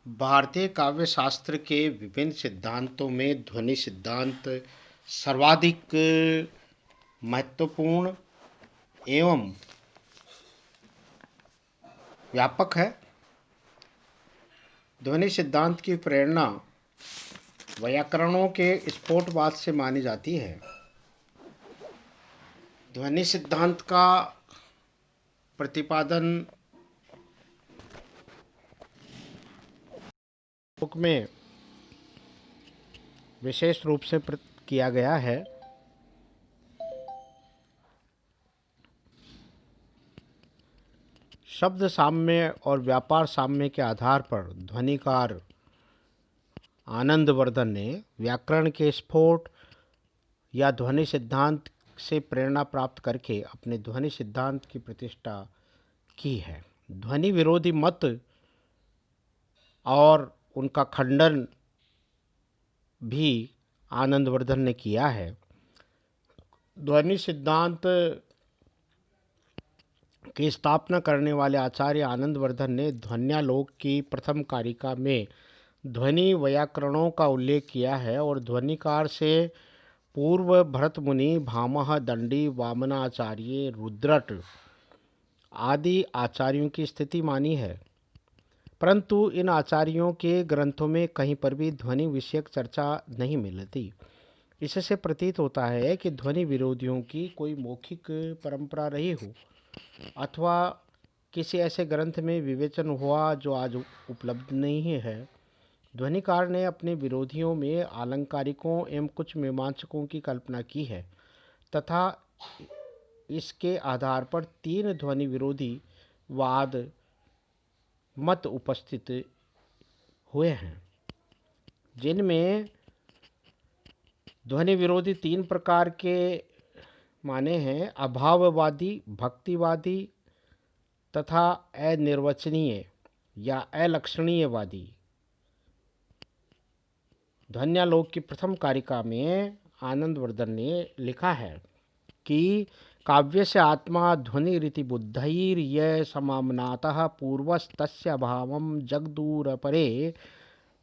भारतीय काव्य शास्त्र के विभिन्न सिद्धांतों में ध्वनि सिद्धांत सर्वाधिक महत्वपूर्ण एवं व्यापक है। ध्वनि सिद्धांत की प्रेरणा वैयाकरणों के स्फोटवाद से मानी जाती है। ध्वनि सिद्धांत का प्रतिपादन बुक में विशेष रूप से किया गया है। शब्द साम्य और व्यापार साम्य के आधार पर ध्वनिकार आनंदवर्धन ने व्याकरण के स्फोट या ध्वनि सिद्धांत से प्रेरणा प्राप्त करके अपने ध्वनि सिद्धांत की प्रतिष्ठा की है। ध्वनि विरोधी मत और उनका खंडन भी आनंदवर्धन ने किया है। ध्वनि सिद्धांत की स्थापना करने वाले आचार्य आनंदवर्धन ने ध्वन्यालोक की प्रथम कारिका में ध्वनि वैयाकरणों का उल्लेख किया है और ध्वनिकार से पूर्व भरत मुनि, भामह, दंडी, वामनाचार्य, रुद्रट आदि आचार्यों की स्थिति मानी है, परंतु इन आचार्यों के ग्रंथों में कहीं पर भी ध्वनि विषयक चर्चा नहीं मिलती। इससे प्रतीत होता है कि ध्वनि विरोधियों की कोई मौखिक परंपरा रही हो अथवा किसी ऐसे ग्रंथ में विवेचन हुआ जो आज उपलब्ध नहीं है। ध्वनिकार ने अपने विरोधियों में आलंकारिकों एवं कुछ मीमांसकों की कल्पना की है तथा इसके आधार पर तीन ध्वनि विरोधी वाद मत उपस्थित हुए हैं, जिनमें ध्वनि विरोधी तीन प्रकार के माने हैं: अभाववादी, भक्तिवादी तथा अनिर्वचनीय या अलक्षणीयवादी। ध्वन्यालोक की प्रथम कारिका में आनंदवर्धन ने लिखा है कि काव्यस्य आत्मा ध्वनि रीति बुद्धैर्य समाम्नातः पूर्वस्तस्य अभावं जगदूरपरे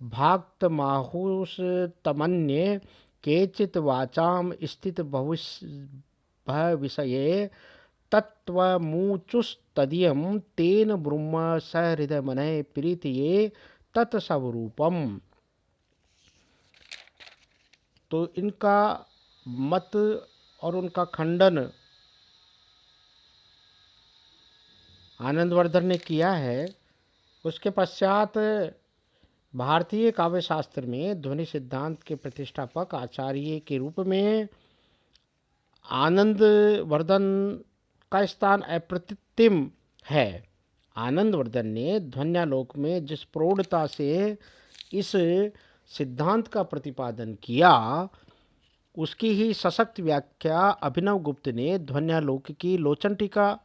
भाक्तमाहुस्तमन्ये केचित् वाचां स्थित भविषये तत्त्वमुचुस्तदीयं तेन ब्रह्म सहृदयमनः प्रीतये तत्स्वरूपम्। तो इनका मत और उनका खंडन आनंदवर्धन ने किया है। उसके पश्चात भारतीय काव्य शास्त्र में ध्वनि सिद्धांत के प्रतिष्ठापक आचार्य के रूप में आनंदवर्धन का स्थान अप्रतिम है। आनंदवर्धन ने ध्वन्यालोक में जिस प्रौढ़ता से इस सिद्धांत का प्रतिपादन किया, उसकी ही सशक्त व्याख्या अभिनव गुप्त ने ध्वन्यालोक की लोचन टीका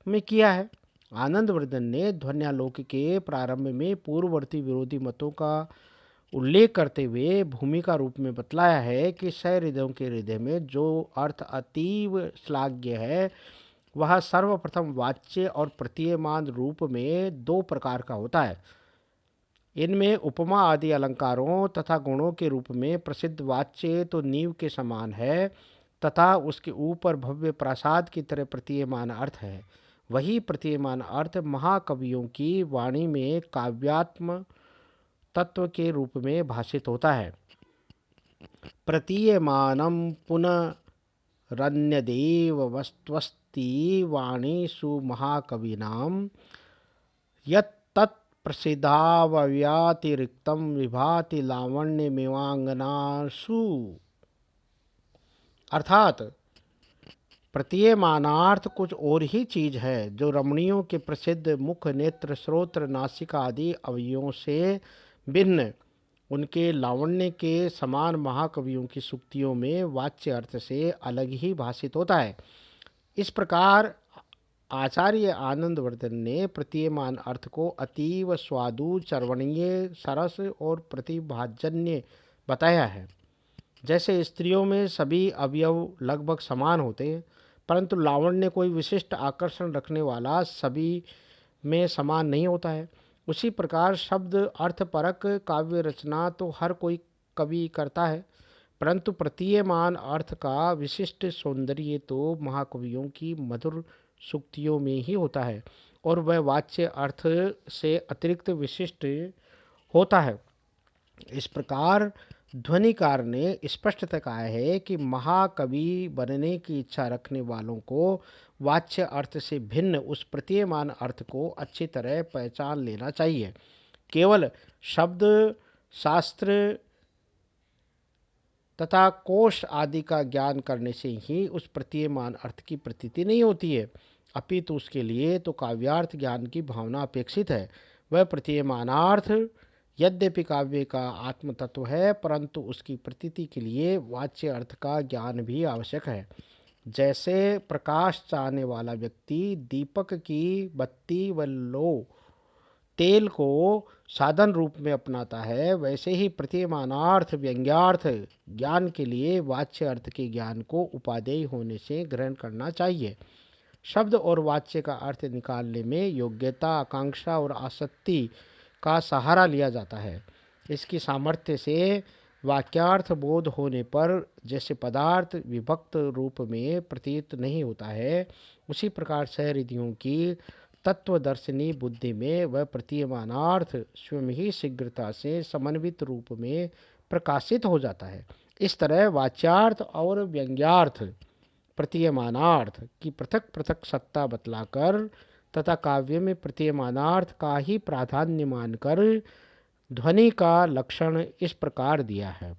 में किया है। आनंदवर्धन ने ध्वन्यालोक के प्रारंभ में पूर्ववर्ती विरोधी मतों का उल्लेख करते हुए भूमिका रूप में बतलाया है कि सहृदयों के हृदय में जो अर्थ अतीव श्लाघ्य है वह सर्वप्रथम वाच्य और प्रतीयमान रूप में दो प्रकार का होता है। इनमें उपमा आदि अलंकारों तथा गुणों के रूप में प्रसिद्ध वाच्य तो नींव के समान है तथा उसके ऊपर भव्य प्रासाद की तरह प्रतीयमान अर्थ है। वही प्रतीयमान अर्थ महाकवियों की वाणी में काव्यात्म तत्व के रूप में भाषित होता है। प्रतीयमानं पुनरन्यदेव वस्त्वस्ति वाणीषु महाकवीनां यत्तत् प्रसिद्धाव्यतिरिक्तं विभाति लावण्यमिवांगनासु। अर्थात प्रतीयमानार्थ कुछ और ही चीज है जो रमणियों के प्रसिद्ध मुख, नेत्र, श्रोत्र, नासिका आदि अवयवों से भिन्न उनके लावण्य के समान महाकवियों की सूक्तियों में वाच्य अर्थ से अलग ही भाषित होता है। इस प्रकार आचार्य आनंदवर्धन ने प्रतीयमान अर्थ को अतीव स्वादु, चर्वणीय, सरस और प्रतिभाजन्य बताया है। जैसे स्त्रियों में सभी अवयव लगभग समान होते हैं, परंतु लावण्य कोई विशिष्ट आकर्षण रखने वाला सभी में समान नहीं होता है। उसी प्रकार शब्द अर्थपरक काव्य रचना तो हर कोई कवि करता है, परंतु प्रतीयमान अर्थ का विशिष्ट सौंदर्य तो महाकवियों की मधुर सूक्तियों में ही होता है, और वह वाच्य अर्थ से अतिरिक्त विशिष्ट होता है। इस प्रकार ध्वनिकार ने स्पष्टतः कहा है कि महाकवि बनने की इच्छा रखने वालों को वाच्य अर्थ से भिन्न उस प्रतीयमान अर्थ को अच्छी तरह पहचान लेना चाहिए। केवल शब्द शास्त्र तथा कोश आदि का ज्ञान करने से ही उस प्रतीयमान अर्थ की प्रतीति नहीं होती है, अपितु उसके लिए तो काव्यार्थ ज्ञान की भावना अपेक्षित है। वह प्रतीयमानार्थ यद्यपि काव्य का आत्म तत्व है, परंतु उसकी प्रतीति के लिए वाच्य अर्थ का ज्ञान भी आवश्यक है। जैसे प्रकाश चाहने वाला व्यक्ति दीपक की बत्ती व लो तेल को साधन रूप में अपनाता है, वैसे ही प्रतीयमानार्थ व्यंग्यार्थ ज्ञान के लिए वाच्य अर्थ के ज्ञान को उपादेय होने से ग्रहण करना चाहिए। शब्द और वाच्य का अर्थ निकालने में योग्यता, आकांक्षा और आसक्ति का सहारा लिया जाता है। इसकी सामर्थ्य से वाक्यार्थ बोध होने पर जैसे पदार्थ विभक्त रूप में प्रतीत नहीं होता है, उसी प्रकार सहृदयों की तत्वदर्शिनी बुद्धि में वह प्रतीयमानार्थ स्वयं ही शीघ्रता से समन्वित रूप में प्रकाशित हो जाता है। इस तरह वाच्यार्थ और व्यंग्यार्थ प्रतीयमानार्थ की पृथक पृथक सत्ता बतलाकर तथा काव्य में प्रतीयमानार्थ का ही प्राधान्य मानकर ध्वनि का लक्षण इस प्रकार दिया है।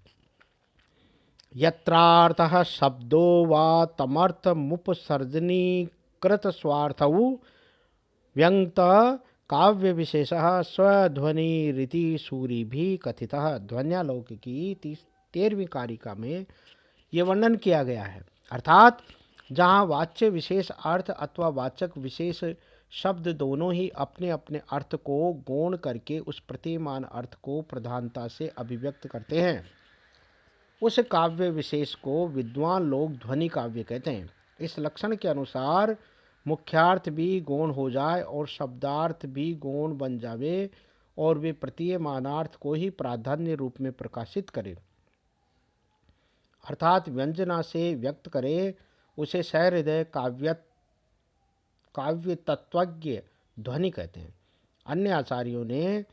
यत्रार्थः शब्दो वा तमर्थमुपसर्जनी कृत स्वार्थौ व्यंक्त काव्य विशेषः स्वध्वनिरिति सूरी भी कथितः। ध्वन्यालोक की 13वीं कारिका में ये वर्णन किया गया है, अर्थात जहाँ वाच्य विशेष अर्थ अथवा वाचक विशेष शब्द दोनों ही अपने अपने अर्थ को गौण करके उस प्रतिमान अर्थ को प्रधानता से अभिव्यक्त करते हैं, उस काव्य विशेष को विद्वान लोग ध्वनि काव्य कहते हैं। इस लक्षण के अनुसार मुख्यार्थ भी गौण हो जाए और शब्दार्थ भी गौण बन जावे और वे प्रतीयमानार्थ को ही प्राधान्य रूप में प्रकाशित करें, अर्थात व्यंजना से व्यक्त करे, उसे सहृदय काव्य तत्वज्ञ ध्वनि कहते हैं। अन्य आचार्यों ने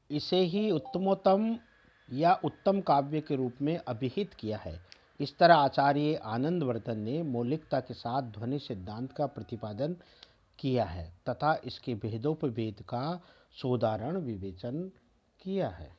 इसे ही उत्तमोत्तम या उत्तम काव्य के रूप में अभिहित किया है। इस तरह आचार्य आनंदवर्धन ने मौलिकता के साथ ध्वनि सिद्धांत का प्रतिपादन किया है तथा इसके भेदोपभेद का सोदाहरण विवेचन किया है।